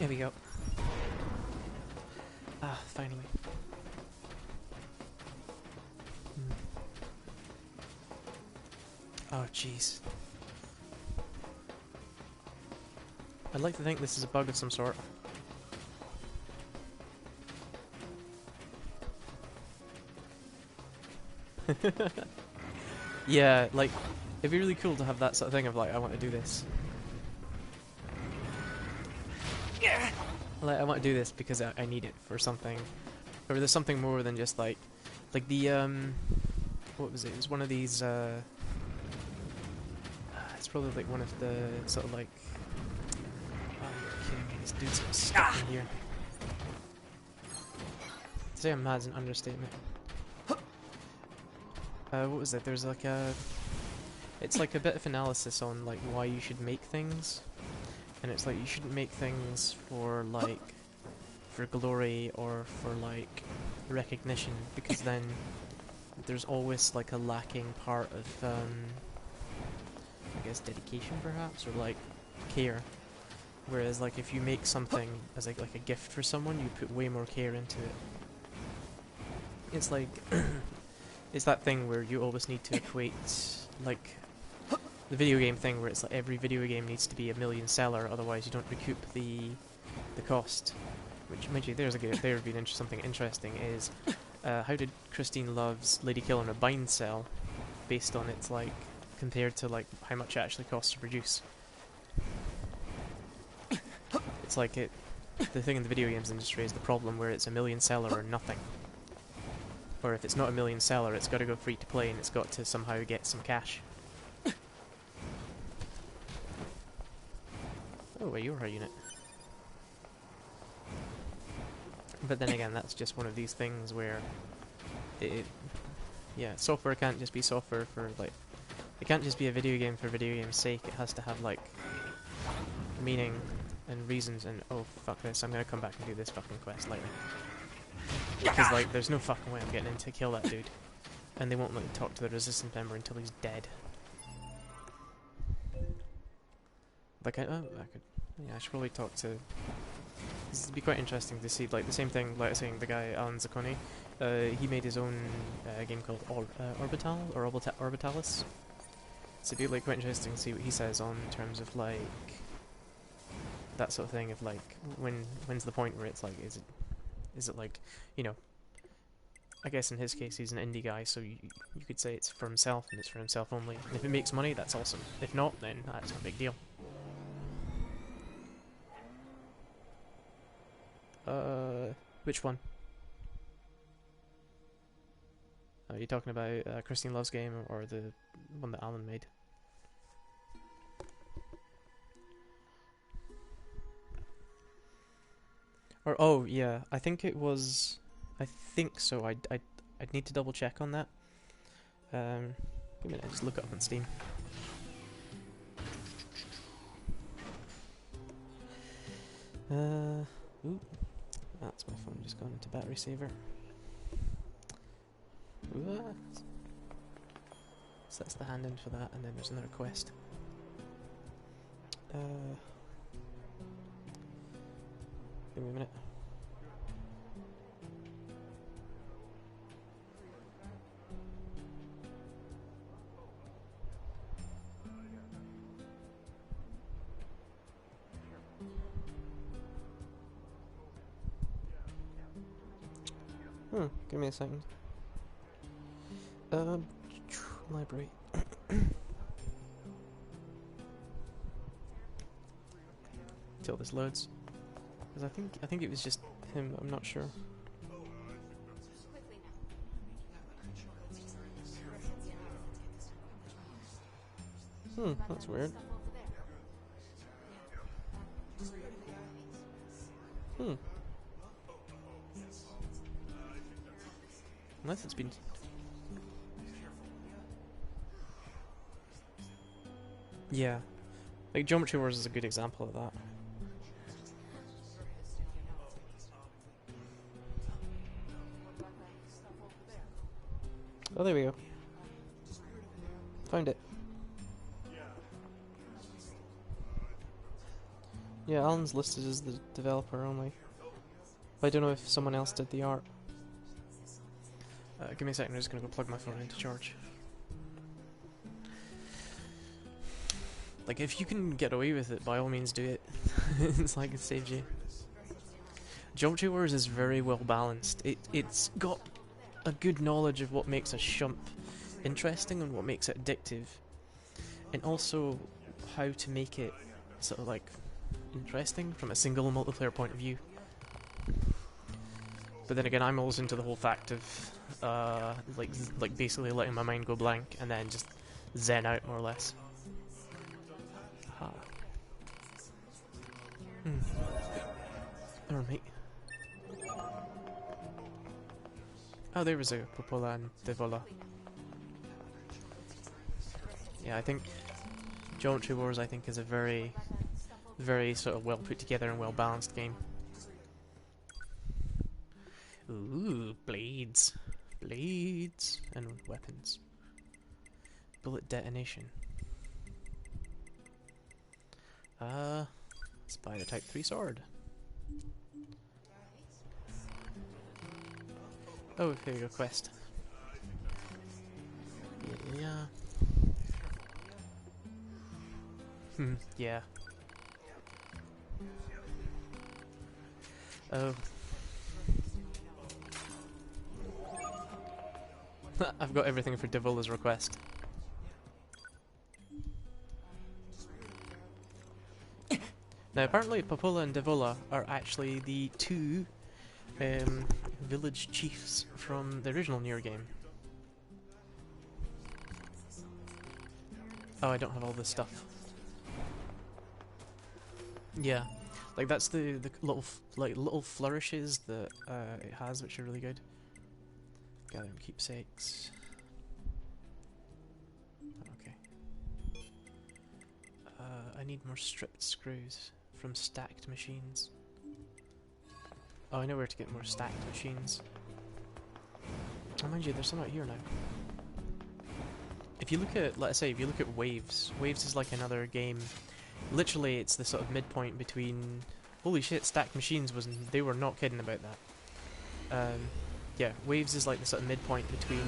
Here we go. Ah, finally. Oh, jeez. I'd like to think this is a bug of some sort. Yeah, like, it'd be really cool to have that sort of thing of like, I want to do this. Yeah. Like, I want to do this because I need it for something. Or there's something more than just like the, what was it? It was one of these, it's probably like one of the sort of like, oh, you're kidding me, this dude's stuck in here. To say I'm mad is an understatement. What was it? There's like a... It's like a bit of analysis on like why you should make things. And it's like you shouldn't make things for like... for glory or for like recognition, because then there's always like a lacking part of I guess dedication perhaps, or like care. Whereas like if you make something as like a gift for someone, you put way more care into it. It's like it's that thing where you always need to equate, like the video game thing where it's like every video game needs to be a million seller, otherwise you don't recoup the cost. Which, mind you, there's there would be something interesting is how did Christine Love's Lady Killer in a Bind sell based on its like compared to like how much it actually costs to produce. It's like the thing in the video games industry is the problem where it's a million seller or nothing. Or if it's not a million seller, it's got to go free to play and it's got to somehow get some cash. Oh, a Euro unit. But then again, that's just one of these things where yeah, software can't just be software for like, it can't just be a video game for video game's sake. It has to have like meaning and reasons. And oh fuck this, I'm gonna come back and do this fucking quest later. Because like, there's no fucking way I'm getting in to kill that dude, and they won't let me talk to the resistance member until he's dead. Like I could, yeah, I should probably talk to. This would be quite interesting to see, like, the same thing, like saying the guy, Alan Zacconi, he made his own game called Orbital, or Orbitalis. So it'd be, like, quite interesting to see what he says on in terms of, like, that sort of thing of, like, when's the point where it's, like, is it like, you know, I guess in his case he's an indie guy, so you could say it's for himself, and it's for himself only. And if it makes money, that's awesome. If not, then that's no big deal. Which one? Are you talking about Christine Love's game, or the one that Alan made? Or oh yeah, I think it was. I think so. I'd need to double check on that. Give me a minute. Just look it up on Steam. Ooh. That's my phone just gone into battery saver. So that's the hand in for that, and then there's another quest. Give me a minute. Give me a second. Library. Till this loads, because I think it was just him. I'm not sure. That's weird. Unless it's been. Yeah, like Geometry Wars is a good example of that. Oh, there we go. Found it. Yeah, Alan's listed as the developer only. But I don't know if someone else did the art. Give me a second, I'm just gonna go plug my phone into charge. Like, if you can get away with it, by all means do it. It's like it saves you. Geometry Wars is very well balanced. It's got a good knowledge of what makes a shump interesting and what makes it addictive. And also how to make it sort of like interesting from a single multiplayer point of view. But then again, I'm always into the whole fact of like basically letting my mind go blank and then just zen out more or less. Ha. Alright, mate. Oh, there was a Popola and Devola. Yeah, I think Geometry Wars, I think, is a very, very sort of well put together and well balanced game. Ooh, blades. Blades and weapons. Bullet detonation. Let's buy the Type 3 sword. Oh, here you go, quest. Yeah. Yeah. Oh. I've got everything for Devola's request. Now, apparently Popola and Devola are actually the two village chiefs from the original Nier game. Oh, I don't have all this stuff. Yeah, like that's the little flourishes that it has, which are really good. Gathering keepsakes. Okay. I need more stripped screws from stacked machines. Oh, I know where to get more stacked machines. Oh, mind you, there's some out here now. If you look at, let's say, if you look at Waves, Waves is like another game. Literally, it's the sort of midpoint between. Holy shit, stacked machines they were not kidding about that. Yeah, Waves is like the sort of midpoint between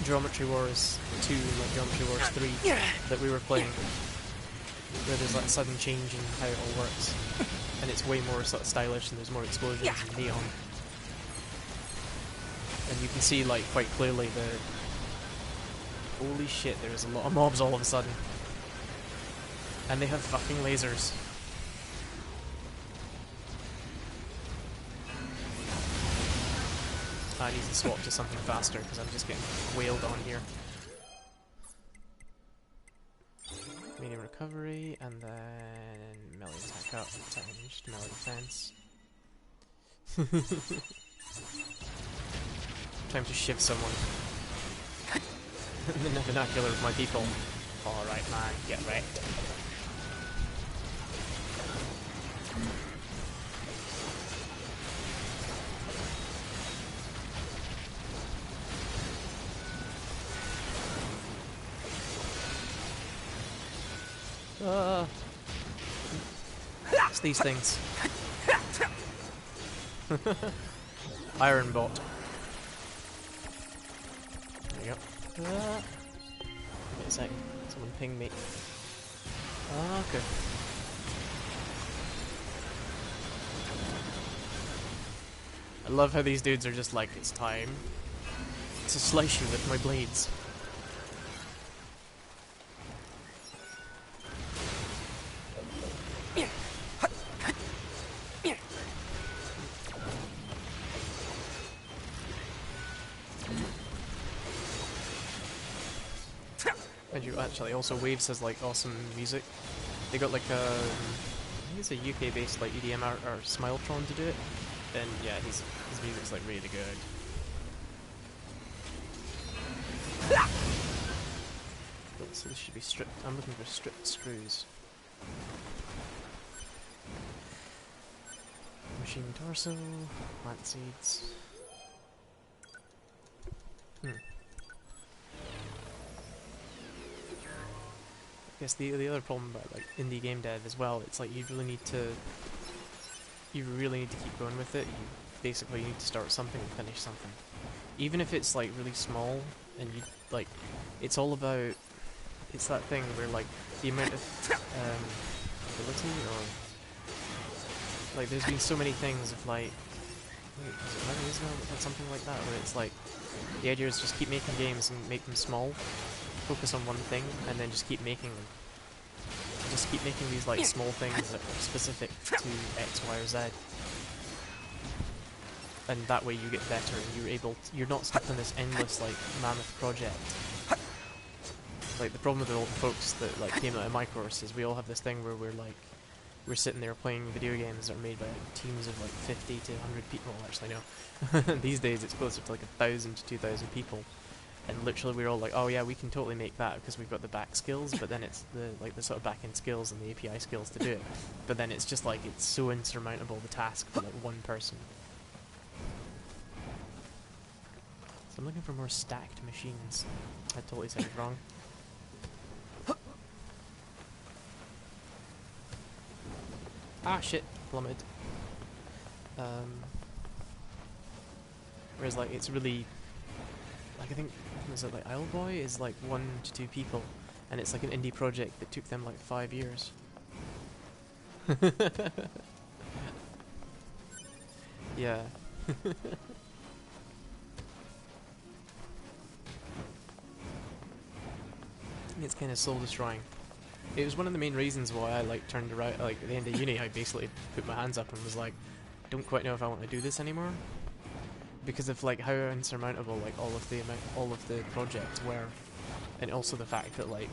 Geometry Wars 2 and like Geometry Wars 3 that we were playing. Where there's like sudden change in how it all works. And it's way more sort of stylish and there's more explosions and neon. And you can see like quite clearly holy shit, there's a lot of mobs all of a sudden. And they have fucking lasers. I need to swap to something faster because I'm just getting wailed on here. Medium recovery, and then melee attack up, changed, melee defense. Time to shift someone. In the vernacular of my people. Alright man, get wrecked. It's these things. Iron bot. There you go. Wait a sec. Someone ping me. Okay. I love how these dudes are just like, it's time to slice you with my blades. And you actually also Waves has like awesome music. They got like I think it's a UK based like EDM or Smiletron to do it. And yeah, his music's like really good. So this should be stripped. I'm looking for stripped screws. Machine torso, plant seeds. guess the other problem about like indie game dev as well, it's like you really need to keep going with it. You basically need to start something and finish something, even if it's like really small. And you like, it's all about, it's that thing where like the amount of ability, or like there's been so many things of like, wait, was it 11 years ago or something like that, where it's like the idea is just keep making games and make them small, focus on one thing, and then just keep making them. Just keep making these like small things that are specific to X, Y, or Z, and that way you get better and you're not stuck on this endless like mammoth project. Like the problem with all the folks that like came out of my course is we all have this thing where we're sitting there playing video games that are made by like, teams of like 50 to 100 people. Well, actually no, these days it's closer to like 1,000 to 2,000 people. And literally we're all like, oh yeah, we can totally make that because we've got the back skills, but then it's the sort of back end skills and the API skills to do it. But then it's just like, it's so insurmountable, the task for like one person. So I'm looking for more stacked machines. I totally said it wrong. Ah shit, plummeted. Whereas like, it's really, like I think, was it like Owlboy is like 1 to 2 people, and it's like an indie project that took them like 5 years. Yeah. It's kind of soul destroying. It was one of the main reasons why I like turned around, like at the end of uni I basically put my hands up and was like, don't quite know if I want to do this anymore. Because of like how insurmountable like all of the projects were, and also the fact that like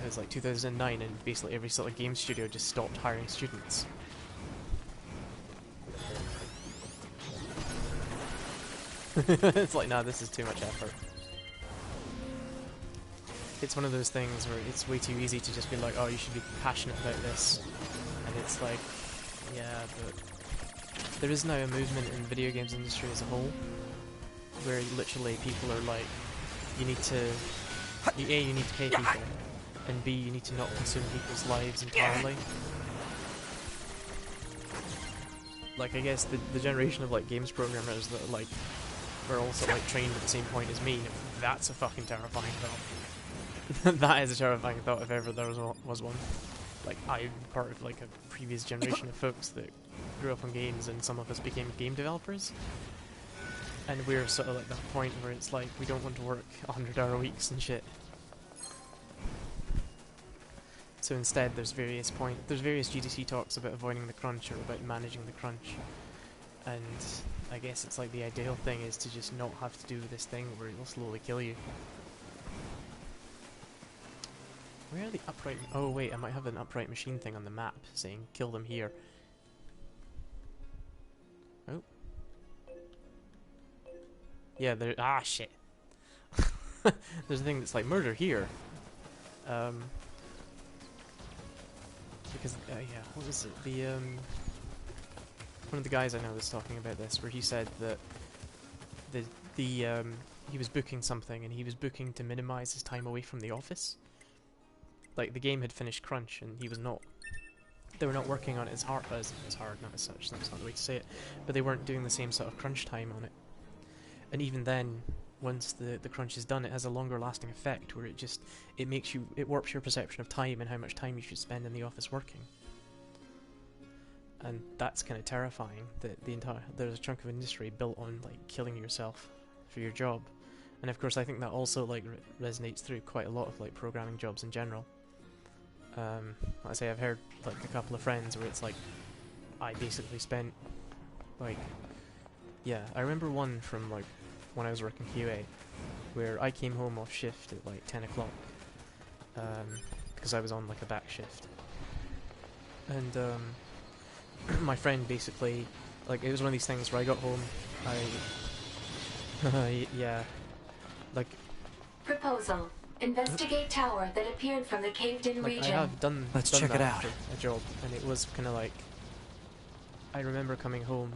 it was like 2009 and basically every sort of game studio just stopped hiring students. It's like, nah, this is too much effort. It's one of those things where it's way too easy to just be like, oh, you should be passionate about this, and it's like, yeah, but there is now a movement in the video games industry as a whole, where literally people are like, you need to, A, you need to pay people, and B, you need to not consume people's lives entirely. Like, I guess the generation of like games programmers that like were also like trained at the same point as me, that's a fucking terrifying thought. That is a terrifying thought if ever there was one. Like, I'm part of like a previous generation of folks that grew up on games, and some of us became game developers. And we're sort of like that point where it's like, we don't want to work 100-hour weeks and shit. So instead there's various GDC talks about avoiding the crunch, or about managing the crunch. And I guess it's like the ideal thing is to just not have to do this thing where it'll slowly kill you. Where are the upright... Oh wait, I might have an upright machine thing on the map saying kill them here. Oh. Yeah, there... Ah, shit. There's a thing that's like murder here. Because, yeah, what was it? The, one of the guys I know was talking about this, where he said that he was booking something, and he was booking to minimize his time away from the office. Like, the game had finished crunch, and he was not... They were not working on it as hard, not as such, that's not the way to say it, but they weren't doing the same sort of crunch time on it. And even then, once the crunch is done, it has a longer lasting effect, where it warps your perception of time and how much time you should spend in the office working. And that's kind of terrifying, that there's a chunk of industry built on like killing yourself for your job. And of course I think that also like resonates through quite a lot of like programming jobs in general. Like I say, I've heard like a couple of friends where it's like, I basically spent like, yeah, I remember one from like when I was working QA, where I came home off shift at like 10 o'clock, because I was on like a back shift. And my friend basically, like, it was one of these things where I got home, yeah, like... Proposal. Investigate tower that appeared from the caved-in like, region. I have done Let's done check that it out. for a job, and it was kind of like... I remember coming home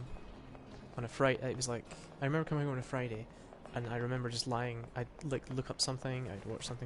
on a Friday, it was like... I remember coming home on a Friday, and I remember just lying, I'd like look up something, I'd watch something